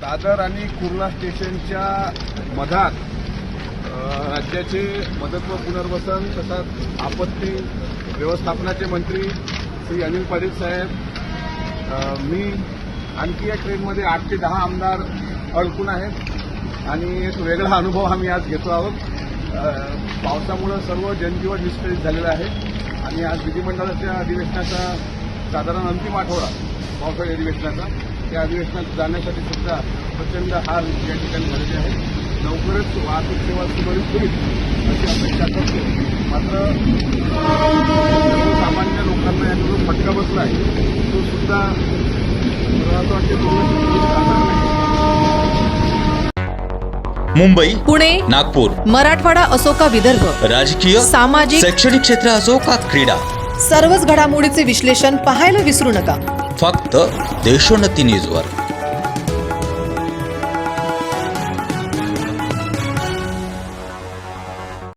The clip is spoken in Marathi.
दादर आणि कुर्ला स्टेशनच्या मधात राज्याचे मदत व पुनर्वसन तसंच आपत्ती व्यवस्थापनाचे मंत्री श्री अनिल पाटील साहेब, मी आणखी या ट्रेनमध्ये 8 ते 10 आमदार अडकून आहेत आणि एक वेगळा अनुभव आम्ही आज घेतो आहोत. पावसामुळे सर्व जनजीवन विस्कळीत झालेलं आहे आणि आज विधिमंडळाच्या अधिवेशनाचा साधारण अंतिम आठवडा पावसाळी अधिवेशनाचा, त्या अधिवेशनात जाण्यासाठी सुद्धा प्रचंड हाल या ठिकाणी झालेले आहेत. लवकरच वाहतूक सेवा सुरळीत होईल अशी अपेक्षा करतो. मात्र सर्वसामान्य लोकांना याचा जो फटका बसला आहे तो सुद्धा मला असं वाटतं मुंबई, पुणे, नागपूर, मराठवाडा असो का विदर्भ, राजकीय, सामाजिक, शैक्षणिक क्षेत्र असो का क्रीडा, सर्वच घडामोडीचे विश्लेषण पाहायला विसरू नका. फक्त देशोन्नती न्यूजवर.